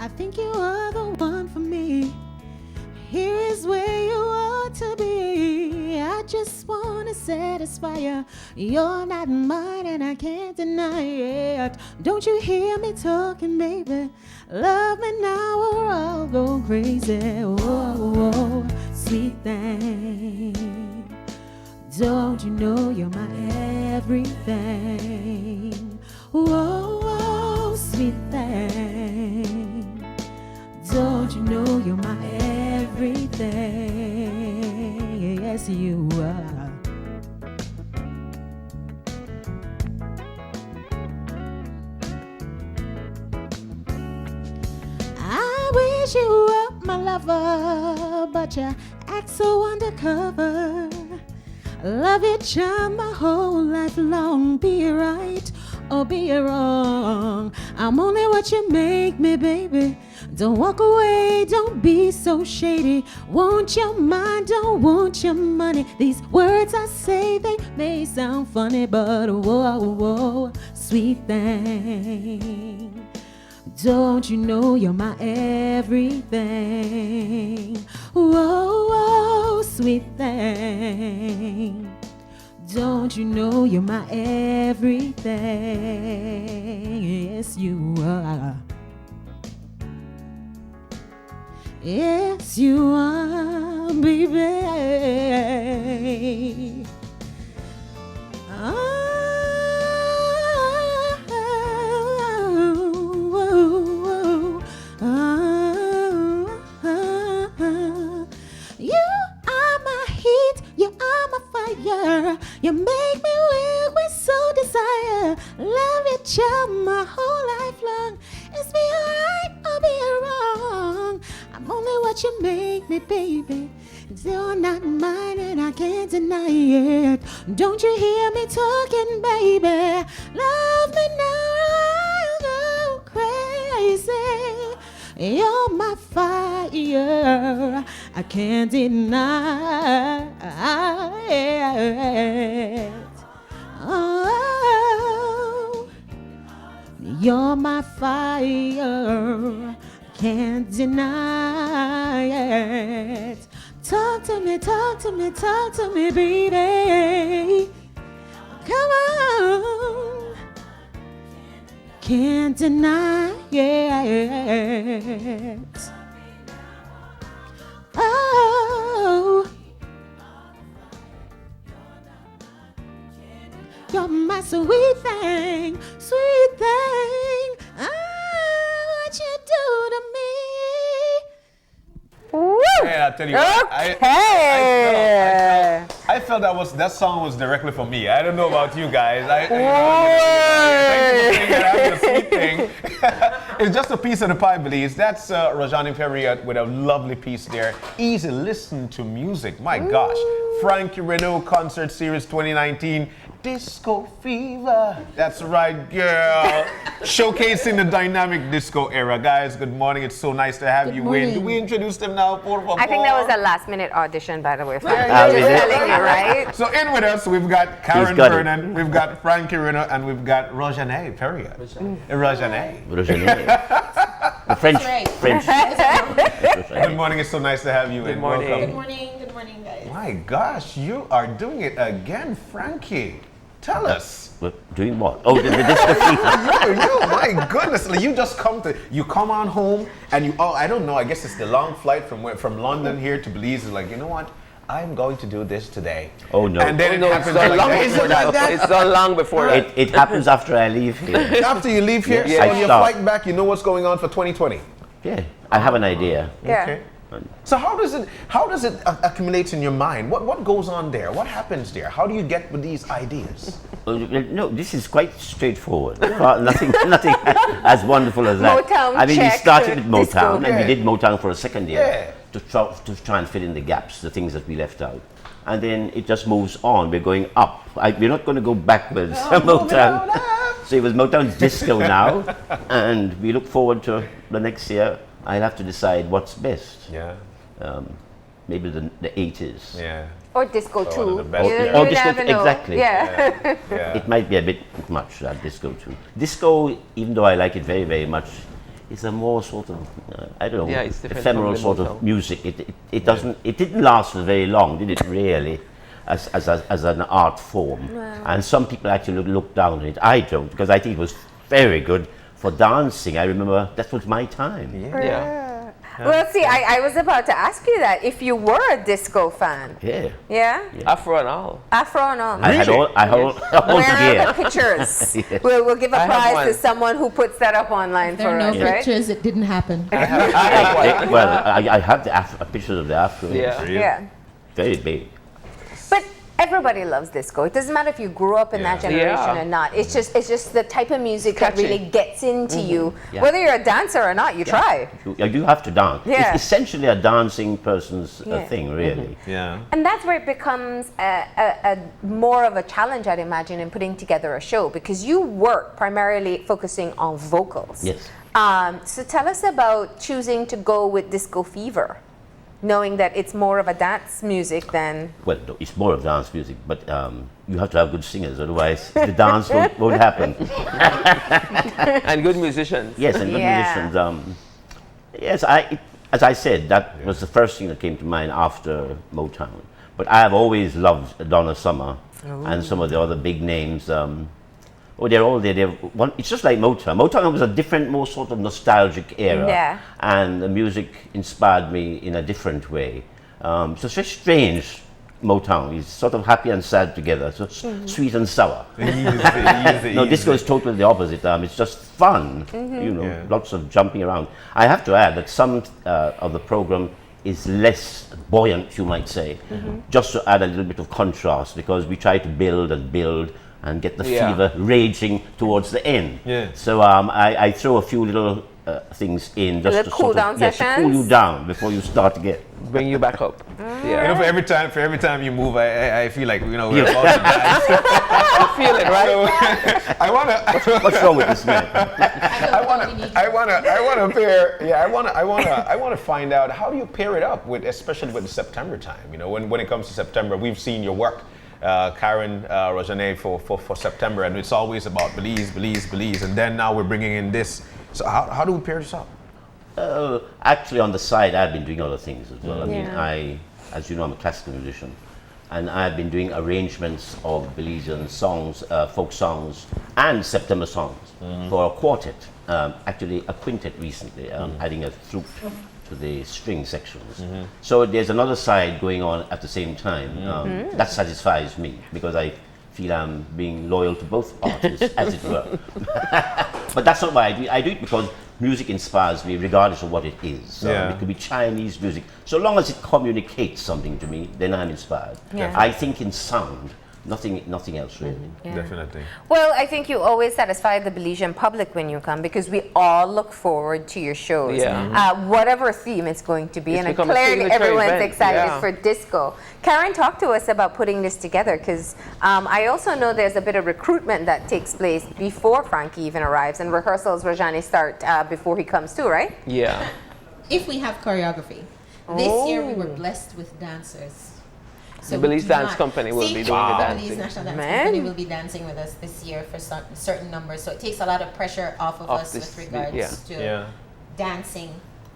I think you are the one for me. Here is where you ought to be. I just wanna satisfy you. You're not mine and I can't deny it. Don't you hear me talking, baby? Love me now or I'll go crazy. Oh, sweet thing. Don't you know you're my everything? Whoa, sweet thing. Don't you know you're my everything? Yes, you are. I wish you were my lover, but you act so undercover. Love you, child, my whole life long. Be it right or be it wrong, I'm only what you make me, baby. Don't walk away, don't be so shady. Want your mind, don't want your money. These words I say, they may sound funny, but whoa, whoa, sweet thing. Don't you know you're my everything? Whoa, whoa, sweet thing. Don't you know you're my everything? Yes, you are. Yes, you are, baby. You are my heat, you are my fire. You make me weak with so desire. Love you, child, my whole life long. It's be alright or be wrong. I'm only what you make me, baby. You're not mine and I can't deny it. Don't you hear me talking, baby? Love me now or I'll go crazy. You're my fire, I can't deny it. Oh, you're my fire, can't deny it. Talk to me, talk to me, talk to me, baby. Come on. Can't deny it. Oh, you're my sweet thing, sweet thing. Ah, what you do to me. Yeah, I'll tell you what. I felt that song was directly for me. I don't know about you guys. Thank you for saying that I'm the sweet thing. It's just a piece of the pie, Belize. That's Rohjani Perriott with a lovely piece there. Easy listen to music. My gosh. Francis Reneau Concert Series 2019. Disco Fever. That's right, girl. Showcasing the dynamic disco era. Guys, good morning. It's so nice to have you in. Do we introduce them now? I think that was a last-minute audition, by the way. Just telling you, right? So in with us, we've got Karen Vernon, we've got Francis Reneau, and we've got Rohjani Perriott. Rohjani. The French. Good morning. It's so nice to have you in. Morning. Welcome. Good morning, good morning, guys. My gosh, you are doing it again, Frankie. Tell us. Doing what? Oh, the disco fever. you, my goodness. You just come on home and I don't know, I guess it's the long flight from London here to Belize. It's like, you know what? I'm going to do this today. Oh, no. And then it happens like that. It's so long before that. It happens after I leave here. After you leave here? Yes, So when you flight back, you know what's going on for 2020? Yeah, I have an idea. Yeah. Okay. So how does it accumulate in your mind? What goes on there? What happens there? How do you get with these ideas? No, this is quite straightforward. nothing as wonderful as that. Motown I mean, we started with Motown, disco. and we did Motown for a second year Yeah. to try and fill in the gaps, the things that we left out. And then it just moves on. We're going up. We're not going to go backwards. Motown. So it was Motown disco now, and we look forward to the next year. I'll have to decide what's best. Yeah. Maybe the 80s. Yeah. Or disco One of too. the best. You Or disco never know. exactly. Yeah. Yeah. It might be a bit much, that disco too. Disco, even though I like it very, very much, it's a more sort of, I don't know, Yeah, it's different ephemeral from the sort Motown. of music. It doesn't, it didn't last for very long, did it really, as an art form? And some people actually look down on it. I don't, because I think it was very good for dancing. I remember that was my time. Yeah. Well, see, I was about to ask you that if you were a disco fan. Yeah. Yeah? Afro and all. Afro and all. I had all Where are gear. the pictures? Yes. We'll give a I have prize one. to someone who puts that up online There for are no us, right? pictures. It didn't happen. I have one. Well, I have the pictures of the Afro. Yeah. Yeah. Very big. But everybody loves disco. It doesn't matter if you grew up in that generation Yeah. or not. It's just the type of music that Catchy. really gets into you. Yeah. Whether you're a dancer or not, you try. You do have to dance. Yeah. It's essentially a dancing person's Yeah. thing, really. Yeah. And that's where it becomes a more of a challenge, I'd imagine, in putting together a show, because you work primarily focusing on vocals. Yes. So tell us about choosing to go with Disco Fever, knowing that it's more of a dance music than... Well, no, it's more of dance music, but you have to have good singers, otherwise the dance won't happen. And good musicians. Yes, and good Yeah. musicians. Yes, as I said, that was the first thing that came to mind after Motown. But I have always loved Donna Summer and some of the other big names. They're all there. It's just like Motown. Motown was a different, more sort of nostalgic era. Yeah. And the music inspired me in a different way. So it's very strange, Motown. It's sort of happy and sad together. So sweet and sour. No, disco is totally the opposite. It's just fun, Yeah. lots of jumping around. I have to add that some of the program is less buoyant, you might say, just to add a little bit of contrast, because we try to build and get the fever raging towards the end. Yeah. So I throw a few little things in just Little to cool sort down of, yes, to cool sessions? you down before you start again. Bring you back up. You Yeah. know, for every time you move, I feel like we're about to dance. You feel it, right? So, I wanna. What's wrong with this man? I wanna find out, how do you pair it up with, especially with the September time? You know, when it comes to September, we've seen your work, Karen Rohjani, for September, and it's always about Belize, and then now we're bringing in this. So how do we pair this up? Actually, on the side, I've been doing other things as well. I mean, Yeah. as you know, I'm a classical musician, and I've been doing arrangements of Belizean songs, folk songs, and September songs for a quartet. Actually, a quintet recently, adding a flute to the string sections. So there's another side going on at the same time. That satisfies me, because I feel I'm being loyal to both artists, as it were. But that's not why I do it. I do it because music inspires me regardless of what it is. Yeah. It could be Chinese music. So long as it communicates something to me, then I'm inspired. Yeah. I think in sound, nothing else really. Yeah. Definitely. Well, I think you always satisfy the Belizean public when you come, because we all look forward to your shows. Yeah. Whatever theme it's going to be. It's And become a clearly signature everyone's event, excited yeah. for disco. Karen, talk to us about putting this together, because I also know there's a bit of recruitment that takes place before Frankie even arrives, and rehearsals, Rohjani, start before he comes too, right? Yeah. If we have choreography. This year we were blessed with dancers. The we Belize do Dance not- Company will See, be doing the The dancing. Belize National Dance Man. Company will be dancing with us this year for certain numbers. So it takes a lot of pressure off of Off us this- with regards yeah. to Yeah. dancing,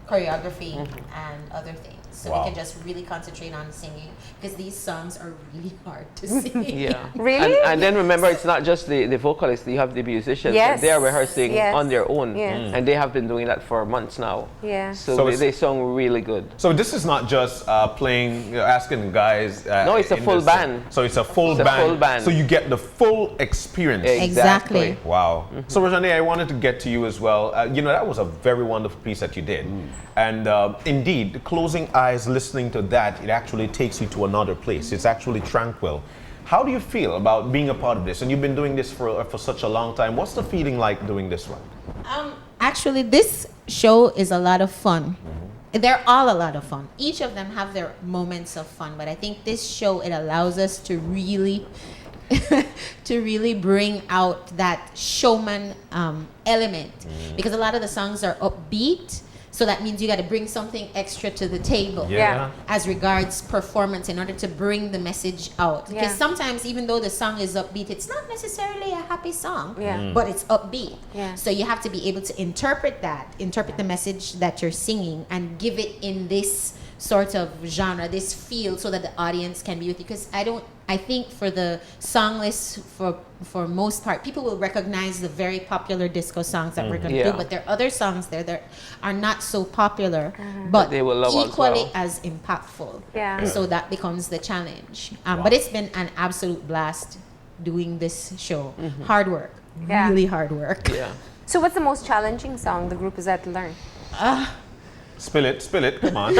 choreography, and other things. So Wow. we can just really concentrate on singing, because these songs are really hard to sing. Yeah. Really? And then remember, it's not just the vocalists, you have the musicians. Yes. They are rehearsing Yes. on their own. Yes. And they have been doing that for months now. Yeah. So, So they, it's- they sung really good. So this is not just playing, asking guys. No, it's a in full this- band. So it's a full It's a band. full band. So you get the full experience. Exactly. Wow. So Rohjani, I wanted to get to you as well. You know, that was a very wonderful piece that you did. And indeed, closing eyes, listening to that, it actually takes you to another place. It's actually tranquil. How do you feel about being a part of this? And you've been doing this for such a long time. What's the feeling like doing this one? Actually, this show is a lot of fun. They're all a lot of fun. Each of them have their moments of fun, but I think this show, it allows us to really to really bring out that showman element, because a lot of the songs are upbeat. So that means you got to bring something extra to the table. Yeah. As regards performance in order to bring the message out. Because Yeah. sometimes even though the song is upbeat, it's not necessarily a happy song, Yeah. but it's upbeat. Yeah. So you have to be able to interpret the message that you're singing and give it in this sort of genre, this feel, so that the audience can be with you. Because I think for the song list, for most part, people will recognize the very popular disco songs that we're going to do, Yeah. but there are other songs there that are not so popular, but They will love as equally well. as impactful. Yeah. So that becomes the challenge. But it's been an absolute blast doing this show. Hard work. Yeah. Really hard work. Yeah. So what's the most challenging song the group has had to learn? Spill it, come on.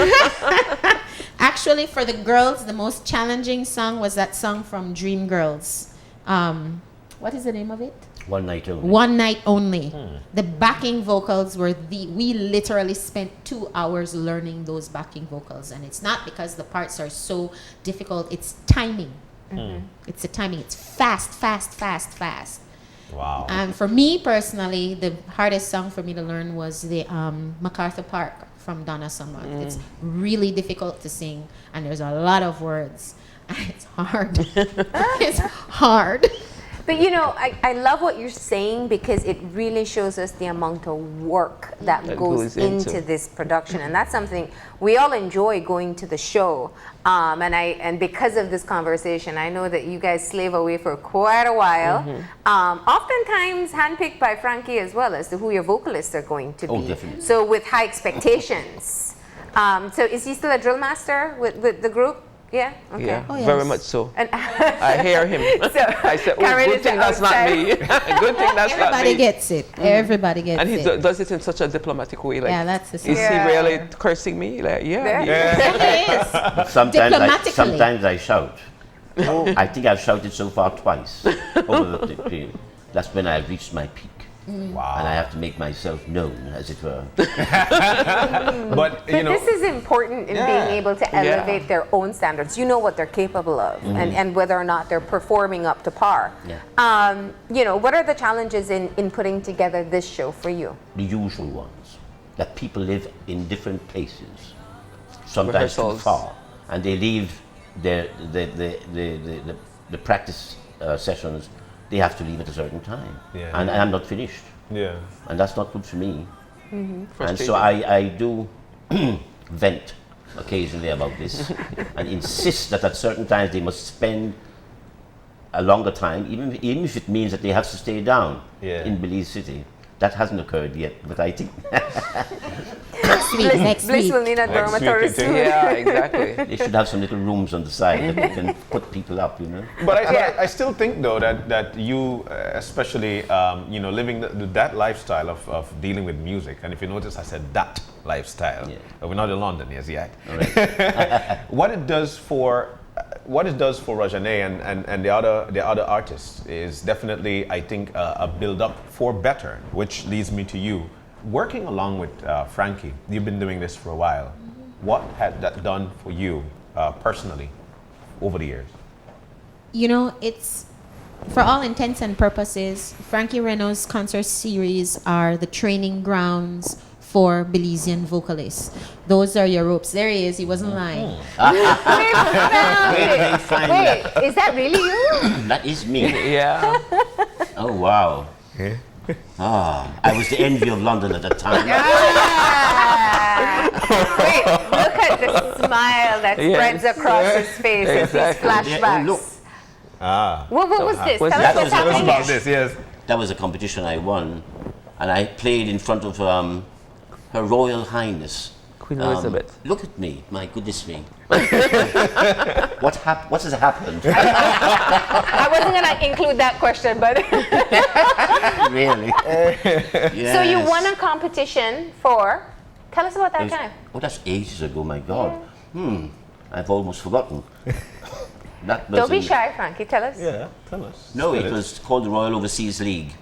Actually, for the girls, the most challenging song was that song from Dream Girls. What is the name of it? One night only. One Night Only. The backing vocals were we literally spent 2 hours learning those backing vocals, and it's not because the parts are so difficult, it's timing. It's the timing. It's fast, fast, fast, fast. Wow. And for me personally, the hardest song for me to learn was the MacArthur Park from Donna Summer. It's really difficult to sing, and there's a lot of words. It's hard. It's hard. But you know, I love what you're saying, because it really shows us the amount of work that goes into this production, and that's something we all enjoy going to the show. And because of this conversation, I know that you guys slave away for quite a while. Oftentimes handpicked by Frankie as well as to who your vocalists are going to be. Oh, definitely. So with high expectations. So is he still a drill master with the group? Yeah. Okay. Yeah, Oh, yes. very much so. And I hear him. I said, oh, Karen good is thing that's not outside. me. Good thing that's not Everybody me. gets it. Everybody gets And he it. does it in such a diplomatic way. Like, Yeah, that's the is secret. he Yeah. really cursing me? Like, yeah. Yeah. Diplomatically. Sometimes I shout. I think I've shouted so far twice over the period. That's when I've reached my peak. Wow. And I have to make myself known, as it were. But you But know, this is important in being able to elevate their own standards. You know what they're capable of, and whether or not they're performing up to par. Yeah. You know, what are the challenges in putting together this show for you? The usual ones, that people live in different places, sometimes too Rehearsals. far, and they leave the practice sessions. They have to leave at a certain time, Yeah. and I'm not finished, yeah. and that's not good for me. And so Frustrating. I do vent occasionally about this and insist that at certain times they must spend a longer time, even if it means that they have to stay down in Belize City. That hasn't occurred yet, but I think Next Bliss week. will need a Next dormitory week, you think? soon. Yeah, exactly. they should have some little rooms on the side that we can put people up, you know. But I still think though that you, especially you know, living that lifestyle of dealing with music, and if you notice, I said that lifestyle. Yeah. We're not in London yet. All right. What it does for Rohjani and the other artists is definitely, I think, a build up for better, which leads me to you. Working along with Frankie, you've been doing this for a while. What had that done for you personally over the years? You know, it's, for all intents and purposes, Francis Reneau's Concert Series are the training grounds for Belizean vocalists. Those are your ropes. There he is. He wasn't lying. Where did they find Wait, that? is that really you? That is me. Yeah. Oh, wow. I was the envy of London at that time. Wait, look at the smile that spreads across his face as these Exactly. flashbacks. Yeah, look. What was this? Was Tell that- us what's was- happening About here. this, yes. That was a competition I won, and I played in front of Her Royal Highness. Queen Elizabeth. Look at me, my goodness me. What has happened? I wasn't going to include that question, but... Really? Yes. So you won a competition for... Tell us about that It was- time. Oh, that's ages ago, my God. I've almost forgotten. That was Don't be in- shy, Frankie. Tell us. Yeah, tell us. No, it was called the Royal Overseas League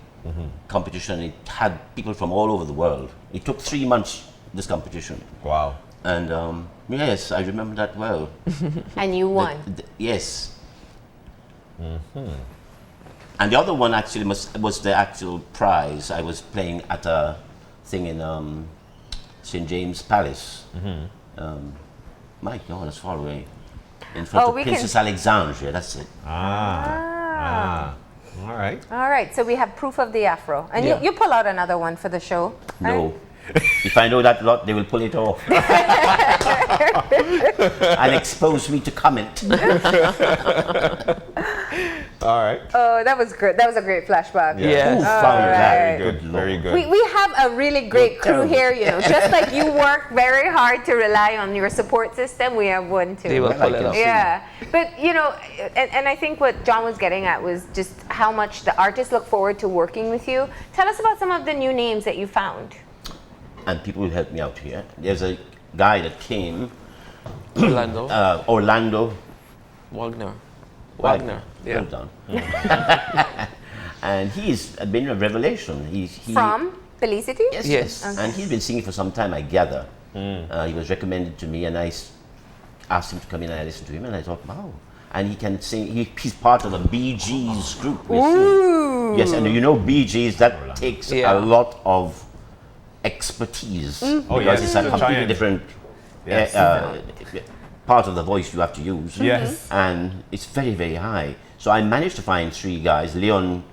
competition. It had people from all over the world. It took 3 months, this competition. Wow. And yes, I remember that well. And you won. Yes. And the other one actually was the actual prize. I was playing at a thing in St. James Palace. My God, that's far away. In front of Princess Alexandria, that's it. All right. All right, so we have proof of the afro. And you pull out another one for the show. No. If I know that lot, they will pull it off. And expose me to comment. All right. Oh, that was good. That was a great flashback. Yes. Who found that? Very good. Very good. We have a really great crew here, you know. Just like you work very hard to rely on your support system, we have one too. They will pull it off. Yeah, but you know, and I think what John was getting at was just how much the artists look forward to working with you. Tell us about some of the new names that you found. And people will help me out here. There's a guy that came, Orlando. Wagner. Yeah. Hold on. And he's been a revelation. He From Belize City? Yes. Okay. And he's been singing for some time, I gather. He was recommended to me, and I asked him to come in, and I listened to him, and I thought, wow. And he can sing. He's part of the Bee Gees group. Yes, and you know Bee Gees, that takes a lot of expertise. Because it's a completely different part of the voice you have to use. Yes. And it's very, very high. So I managed to find 3 guys. Leon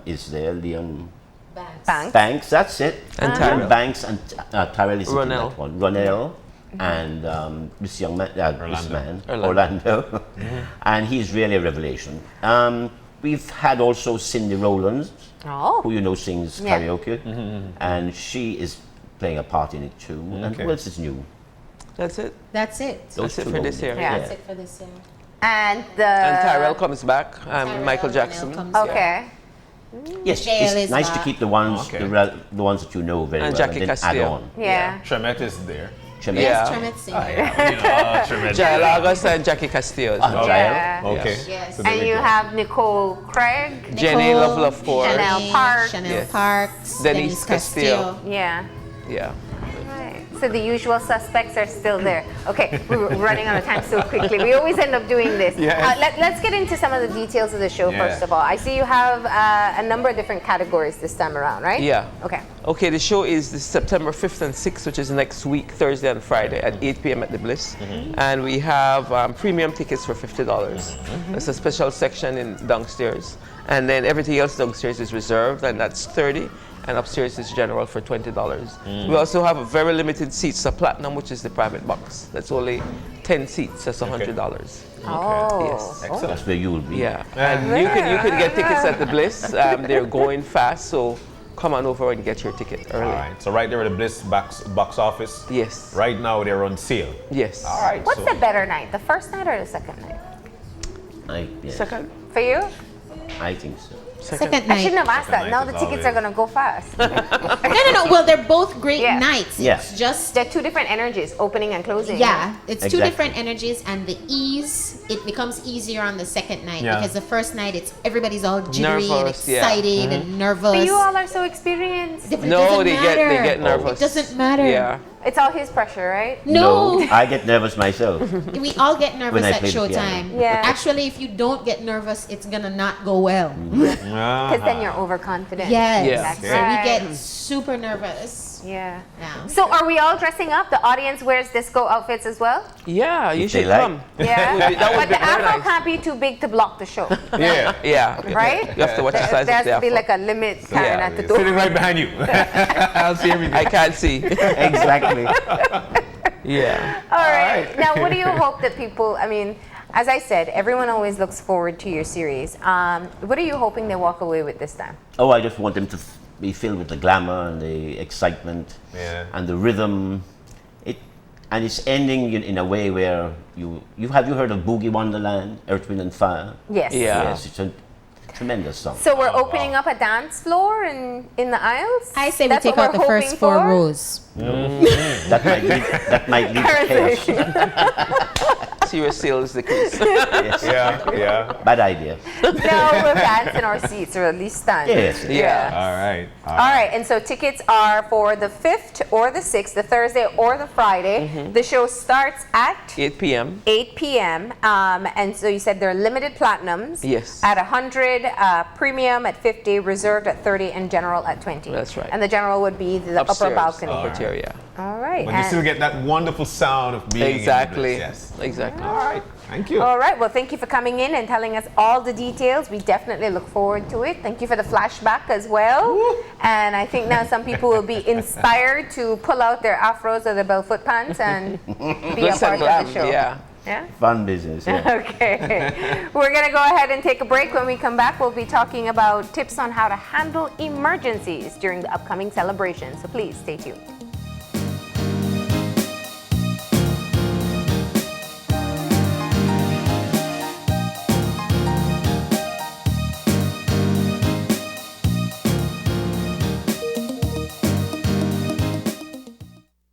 is there. Leon Banks, that's it. And Leon Tyrell. Banks and Tyrell is in Ronell. that one. Ronell and this young man, Orlando. And he's really a revelation. We've had also Cindy Rowlands, who you know sings karaoke, and she is playing a part in it too. And who else is new? That's it. That's it. That's it for this year. That's it for this year. And Tyrell comes back. Michael Jackson. Okay. Yes, Jail it's is nice to back. keep the ones the ones that you know very And well, Jackie and then Castillo. add on. Yeah. Tremet is there. Tremet. Yes, Yeah. Tremet singing. Tremet. Jael August and Jackie Castillo. as well. Yeah. Okay. Yes. So there And we you go. have Nicole Craig. Jenny Love, of course. Chanel Parks. Chanel Yes. Parks. Denise Castillo. Yeah. Yeah. Right. So the usual suspects are still there. Okay, we're running out of time so quickly. We always end up doing this. Let's get into some of the details of the show first of all. I see you have a number of different categories this time around, right? Yeah. Okay. Okay, the show is this September 5th and 6th, which is next week, Thursday and Friday at 8 p.m. at the Bliss. And we have premium tickets for $50. There's a special section in downstairs. And then everything else downstairs is reserved, and that's $30. And upstairs is general for $20. We also have a very limited seats, the platinum, which is the private box. That's only 10 seats, that's $100. Oh. Yes. Excellent. That's where you will be. Yeah, and you can get tickets at the Bliss. They're going fast, so come on over and get your ticket early. All right. So right there at the Bliss box office. Yes. Right now they're on sale. Yes. All right. What's the better night, the first night or the second night? Second. For you? I think so. Second I night. shouldn't have asked that. Second Now night the is tickets are always- gonna go fast. No. Well, they're both great Yeah. nights. Yeah. It's just They're two different energies, opening and closing. yeah, it's two Exactly. different energies, and the ease it becomes easier on the second night Yeah. because the first night everybody's all jittery and Nervous, yeah. excited and nervous. But you all are so experienced. It No, doesn't they matter. get nervous. It doesn't matter. Yeah. It's all his pressure, right? No, I get nervous myself. we all get nervous When I at play the piano. showtime. Yeah. Actually, if you don't get nervous, it's gonna not go well. Because then you're overconfident. Yes. Yeah. That's So right. we get super nervous. Yeah. Now. So are we all dressing up? The audience wears disco outfits as well? Yeah, you If they should like. come. Yeah. That would But be the very afro nice. can't be too big to block the show, Yeah. Yeah. right? You have to watch the size There of has the to be afro. like a limit, Karen, Yeah. at the door. Sitting right behind you. I'll see everything. I can't see. Exactly. Yeah. All right. Now, what do you hope that people, I mean, as I said, everyone always looks forward to your series. What are you hoping they walk away with this time? Oh, I just want them to be filled with the glamour and the excitement and the rhythm. And it's ending in a way where you heard of Boogie Wonderland, Earth, Wind and Fire? Yes. Yeah. Yes, it's a tremendous song. So we're opening up a dance floor in the aisles? I say we That's take what out the we're first hoping 4 for? rows. That might lead to chaos. see your sales decrease. Yes. Yeah. Bad idea. No, we'll dance in our seats or at least stand. Yes. Yeah. All right. All right, and so tickets are for the 5th or the 6th, the Thursday or the Friday. The show starts at 8 p.m. 8 p.m. And so you said they're limited platinums. Yes. At 100, premium at 50, reserved at 30, and general at 20. That's right. And the general would be the upper balcony. Upper area. All right. But you still get that wonderful sound of being Exactly. in the bliss. Yes. Exactly. All right. Thank you. All right. Well, thank you for coming in and telling us all the details. We definitely look forward to it. Thank you for the flashback as well. Woo. And I think now some people will be inspired to pull out their afros or their Belfoot pants and be a Glitz part and glam, of the show. yeah. Yeah? Fun business. Yeah. Okay. We're going to go ahead and take a break. When we come back, we'll be talking about tips on how to handle emergencies during the upcoming celebration. So please stay tuned.